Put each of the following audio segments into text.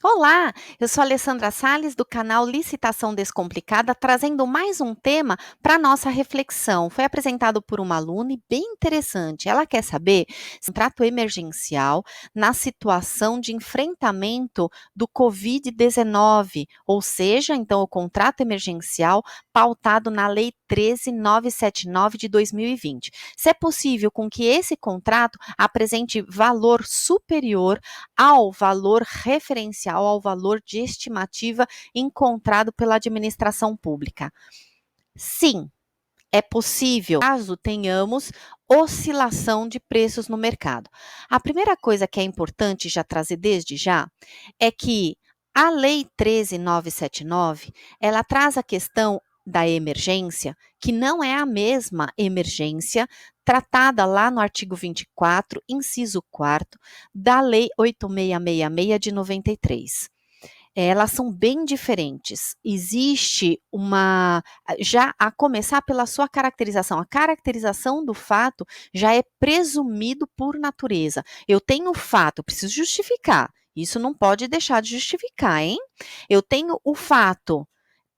Olá, eu sou a Alessandra Sales do canal Licitação Descomplicada, trazendo mais um tema para nossa reflexão. Foi apresentado por uma aluna e bem interessante. Ela quer saber se um contrato emergencial na situação de enfrentamento do Covid-19, ou seja, então o contrato emergencial pautado na Lei 13.979 de 2020. Se é possível com que esse contrato apresente valor superior ao valor referencial, ao valor de estimativa encontrado pela administração pública. Sim, é possível, caso tenhamos oscilação de preços no mercado. A primeira coisa que é importante já trazer desde já é que a Lei 13.979, ela traz a questão da emergência, que não é a mesma emergência tratada lá no artigo 24, inciso 4 da Lei 8666 de 93. Elas são bem diferentes. Existe já a começar pela sua caracterização. A caracterização do fato já é presumido por natureza. Eu tenho o fato, eu preciso justificar. Isso não pode deixar de justificar, hein? Eu tenho o fato,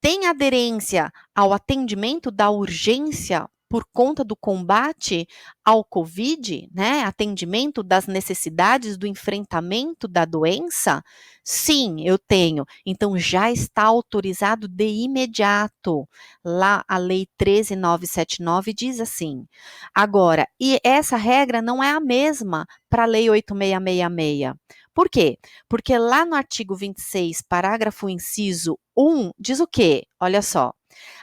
tem aderência ao atendimento da urgência por conta do combate ao Covid, né? Atendimento das necessidades do enfrentamento da doença? Sim, eu tenho. Então já está autorizado de imediato. Lá a Lei 13.979 diz assim. Agora, e essa regra não é a mesma para a Lei 8666. Por quê? Porque lá no artigo 26, parágrafo inciso 1, diz o quê? Olha só.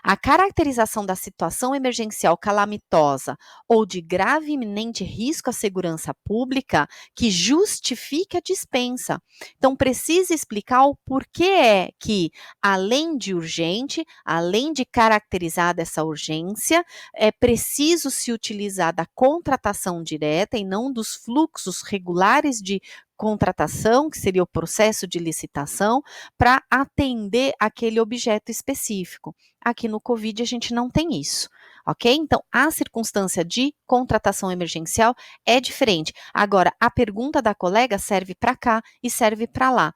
A caracterização da situação emergencial calamitosa ou de grave e iminente risco à segurança pública que justifique a dispensa. Então, precisa explicar o porquê é que, além de urgente, além de caracterizar essa urgência, é preciso se utilizar da contratação direta e não dos fluxos regulares de contratação, que seria o processo de licitação, para atender aquele objeto específico. Aqui no Covid a gente não tem isso, ok? Então, a circunstância de contratação emergencial é diferente. Agora, a pergunta da colega serve para cá e serve para lá.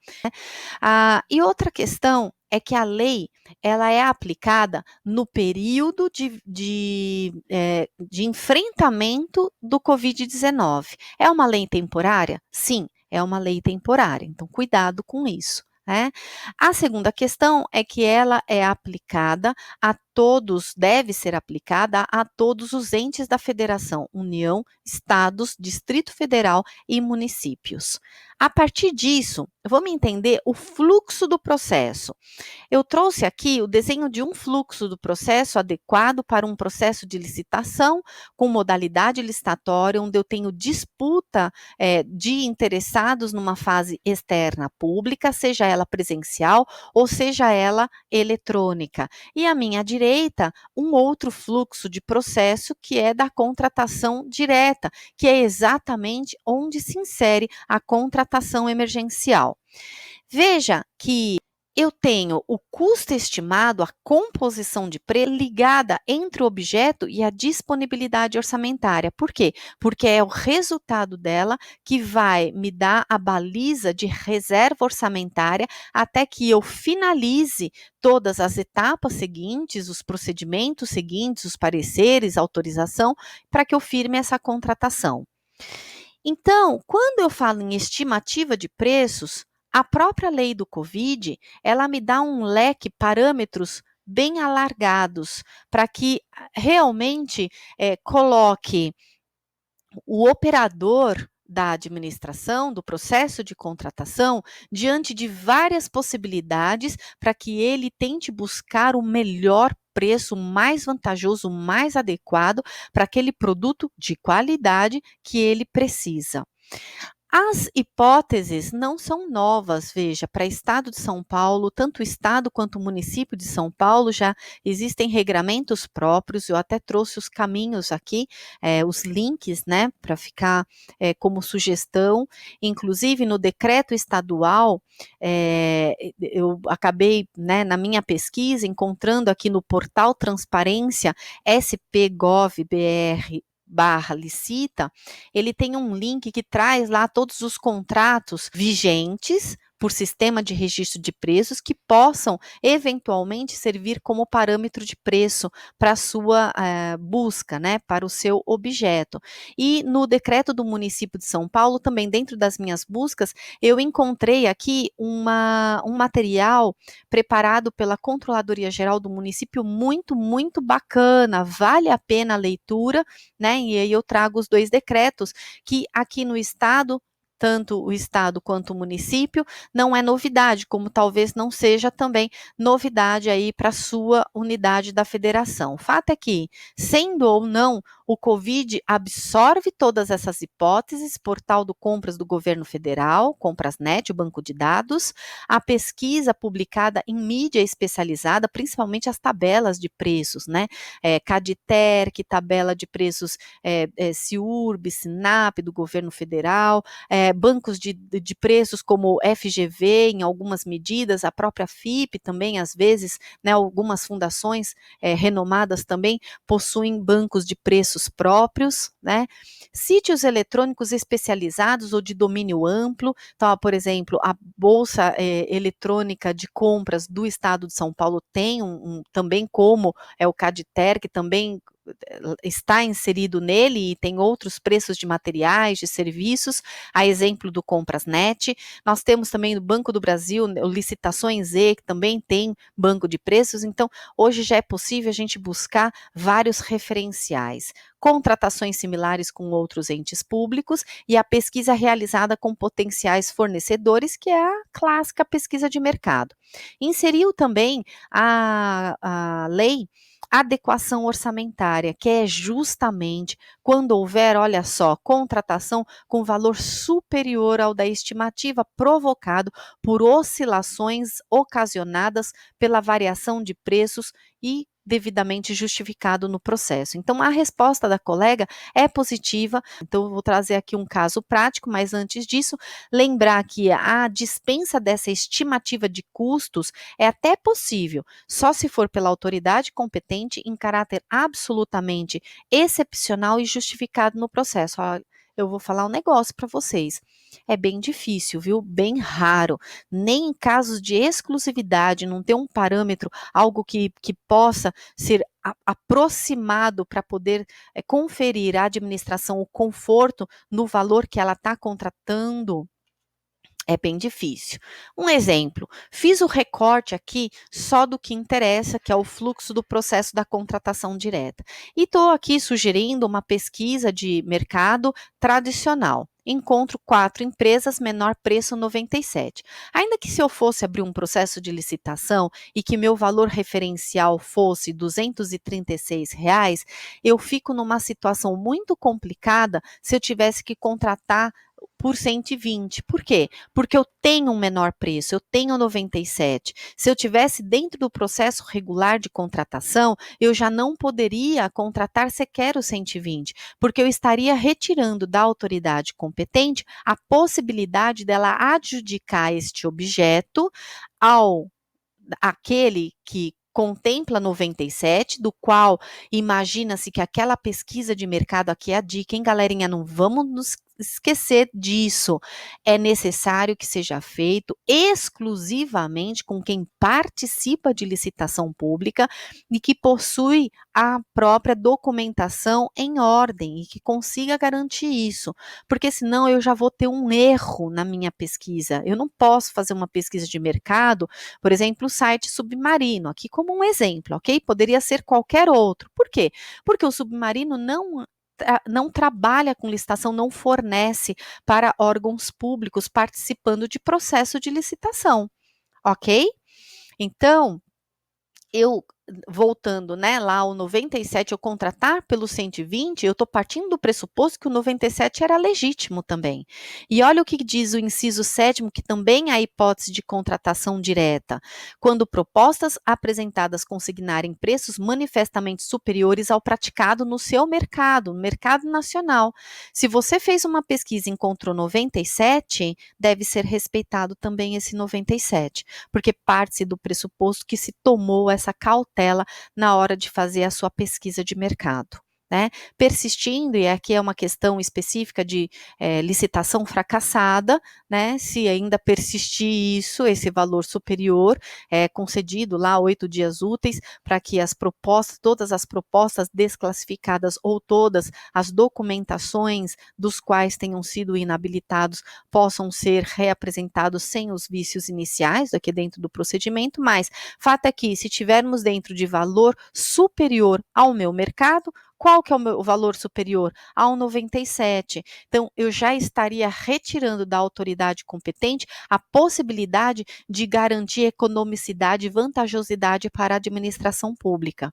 E outra questão é que a lei ela é aplicada no período de enfrentamento do Covid-19. É uma lei temporária? Sim, é uma lei temporária. Então, cuidado com isso. Né? A segunda questão é que ela é aplicada a todos, deve ser aplicada a todos os entes da federação, União, Estados, Distrito Federal e municípios. A partir disso, vamos entender o fluxo do processo. Eu trouxe aqui o desenho de um fluxo do processo adequado para um processo de licitação com modalidade licitatória, onde eu tenho disputa de interessados numa fase externa pública, seja ela presencial ou seja ela eletrônica. E à minha direita, um outro fluxo de processo que é da contratação direta, que é exatamente onde se insere a contratação emergencial. Veja que eu tenho o custo estimado, a composição de preço ligada entre o objeto e a disponibilidade orçamentária. Por quê? Porque é o resultado dela que vai me dar a baliza de reserva orçamentária até que eu finalize todas as etapas seguintes, os procedimentos seguintes, os pareceres, autorização, para que eu firme essa contratação. Então, quando eu falo em estimativa de preços, a própria lei do Covid, ela me dá um leque, parâmetros bem alargados, para que realmente coloque o operador da administração, do processo de contratação, diante de várias possibilidades para que ele tente buscar o melhor preço, mais vantajoso, mais adequado para aquele produto de qualidade que ele precisa. As hipóteses não são novas, veja, para o Estado de São Paulo, tanto o Estado quanto o município de São Paulo já existem regramentos próprios, eu até trouxe os caminhos aqui, os links, né, para ficar como sugestão, inclusive no decreto estadual, eu acabei, né, na minha pesquisa, encontrando aqui no portal Transparência, SP.gov.br/licita, ele tem um link que traz lá todos os contratos vigentes por sistema de registro de preços que possam eventualmente servir como parâmetro de preço para a sua busca, né, para o seu objeto. E no decreto do município de São Paulo, também dentro das minhas buscas, eu encontrei aqui um material preparado pela Controladoria Geral do município muito, muito bacana, vale a pena a leitura, né? E aí eu trago os 2 decretos que aqui no estado, tanto o estado quanto o município, não é novidade, como talvez não seja também novidade aí para a sua unidade da federação. O fato é que, sendo ou não, o Covid absorve todas essas hipóteses, portal do Compras do governo federal, Comprasnet, o banco de dados, a pesquisa publicada em mídia especializada, principalmente as tabelas de preços, né? Caditerc, tabela de preços CIURB, SINAP do governo federal, bancos de preços como FGV, em algumas medidas, a própria FIP também, às vezes, né, algumas fundações renomadas também possuem bancos de preços próprios, né? Sítios eletrônicos especializados ou de domínio amplo, então, por exemplo, a Bolsa Eletrônica de Compras do Estado de São Paulo tem também, como é o Caditer, que também está inserido nele e tem outros preços de materiais, de serviços, a exemplo do Comprasnet. Nós temos também o Banco do Brasil, o Licitações Z, que também tem banco de preços. Então, hoje já é possível a gente buscar vários referenciais, contratações similares com outros entes públicos e a pesquisa realizada com potenciais fornecedores, que é a clássica pesquisa de mercado. Inseriu também a lei adequação orçamentária, que é justamente quando houver, olha só, contratação com valor superior ao da estimativa provocado por oscilações ocasionadas pela variação de preços e devidamente justificado no processo. Então, a resposta da colega é positiva. Então, eu vou trazer aqui um caso prático, mas antes disso, lembrar que a dispensa dessa estimativa de custos é até possível, só se for pela autoridade competente em caráter absolutamente excepcional e justificado no processo. Olha, eu vou falar um negócio para vocês. É bem difícil, viu? Bem raro. Nem em casos de exclusividade, não ter um parâmetro, algo que possa ser aproximado para poder conferir à administração o conforto no valor que ela está contratando. É bem difícil. Um exemplo, fiz o recorte aqui só do que interessa, que é o fluxo do processo da contratação direta. E estou aqui sugerindo uma pesquisa de mercado tradicional. Encontro 4 empresas, menor preço 97. Ainda que se eu fosse abrir um processo de licitação e que meu valor referencial fosse R$ 236, eu fico numa situação muito complicada se eu tivesse que contratar por 120. Por quê? Porque eu tenho um menor preço, eu tenho 97. Se eu tivesse dentro do processo regular de contratação, eu já não poderia contratar sequer o 120, porque eu estaria retirando da autoridade competente a possibilidade dela adjudicar este objeto ao aquele que contempla 97, do qual imagina-se que aquela pesquisa de mercado aqui é a dica, hein, galerinha? Não vamos nos esquecer disso. É necessário que seja feito exclusivamente com quem participa de licitação pública e que possui a própria documentação em ordem e que consiga garantir isso, porque senão eu já vou ter um erro na minha pesquisa. Eu não posso fazer uma pesquisa de mercado, por exemplo, o site Submarino, aqui como um exemplo, ok? Poderia ser qualquer outro. Por quê? Porque o Submarino não trabalha com licitação, não fornece para órgãos públicos participando de processo de licitação, ok? Então, eu voltando, né, lá o 97, eu contratar pelo 120, eu estou partindo do pressuposto que o 97 era legítimo também. E olha o que diz o inciso 7º, que também é a hipótese de contratação direta, quando propostas apresentadas consignarem preços manifestamente superiores ao praticado no seu mercado, no mercado nacional. Se você fez uma pesquisa e encontrou 97, deve ser respeitado também esse 97, porque parte-se do pressuposto que se tomou essa cautela na hora de fazer a sua pesquisa de mercado, né, persistindo, e aqui é uma questão específica de licitação fracassada, né, se ainda persistir isso, esse valor superior, é concedido lá 8 dias úteis para que as propostas, todas as propostas desclassificadas ou todas as documentações dos quais tenham sido inabilitados possam ser reapresentados sem os vícios iniciais aqui dentro do procedimento, mas fato é que se tivermos dentro de valor superior ao meu mercado, qual que é o meu valor superior? Ao 97. Então, eu já estaria retirando da autoridade competente a possibilidade de garantir economicidade e vantajosidade para a administração pública.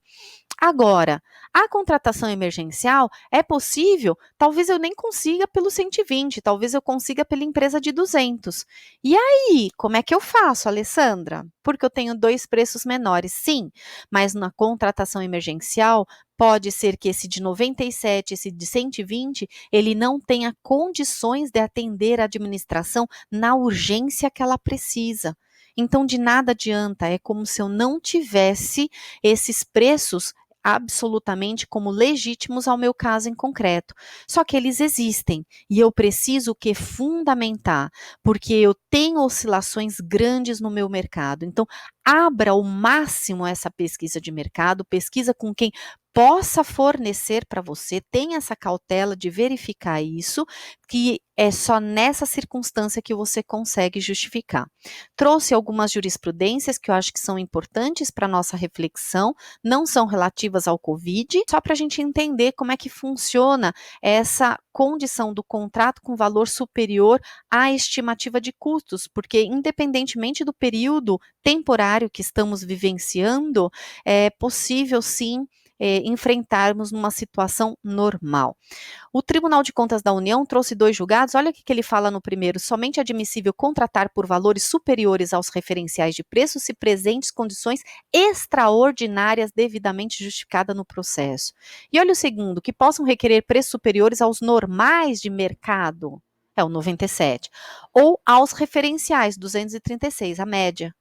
Agora, a contratação emergencial é possível, talvez eu nem consiga pelo 120, talvez eu consiga pela empresa de 200. E aí, como é que eu faço, Alessandra? Porque eu tenho 2 preços menores, sim, mas na contratação emergencial, pode ser que esse de 97, esse de 120, ele não tenha condições de atender a administração na urgência que ela precisa. Então, de nada adianta, é como se eu não tivesse esses preços absolutamente como legítimos ao meu caso em concreto. Só que eles existem e eu preciso que fundamentar, porque eu tenho oscilações grandes no meu mercado. Então, abra ao máximo essa pesquisa de mercado, pesquisa com quem possa fornecer para você, tenha essa cautela de verificar isso, que é só nessa circunstância que você consegue justificar. Trouxe algumas jurisprudências que eu acho que são importantes para nossa reflexão, não são relativas ao Covid, só para a gente entender como é que funciona essa condição do contrato com valor superior à estimativa de custos, porque independentemente do período temporário que estamos vivenciando, é possível sim enfrentarmos numa situação normal. O Tribunal de Contas da União trouxe 2 julgados, olha o que ele fala no primeiro: somente é admissível contratar por valores superiores aos referenciais de preço se presentes condições extraordinárias devidamente justificadas no processo. E olha o segundo: que possam requerer preços superiores aos normais de mercado, é o 97, ou aos referenciais, 236, a média.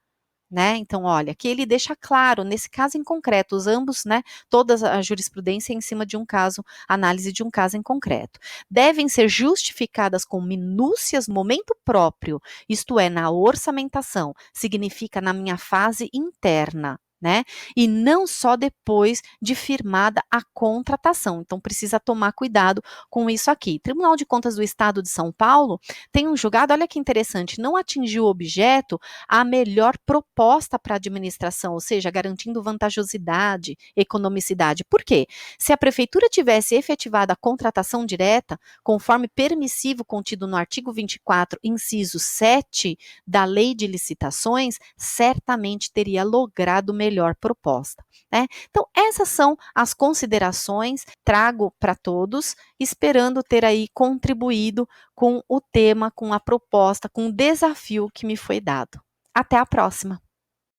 Né? Então, olha, que ele deixa claro, nesse caso em concreto, os ambos, né, toda a jurisprudência em cima de um caso, análise de um caso em concreto. Devem ser justificadas com minúcias no momento próprio, isto é, na orçamentação, significa na minha fase interna. Né? E não só depois de firmada a contratação. Então, precisa tomar cuidado com isso aqui. Tribunal de Contas do Estado de São Paulo tem um julgado, olha que interessante, não atingiu o objeto a melhor proposta para a administração, ou seja, garantindo vantajosidade, economicidade. Por quê? Se a prefeitura tivesse efetivado a contratação direta, conforme permissivo contido no artigo 24, inciso 7 da Lei de Licitações, certamente teria logrado melhor proposta. Né? Então, essas são as considerações, trago para todos, esperando ter aí contribuído com o tema, com a proposta, com o desafio que me foi dado. Até a próxima!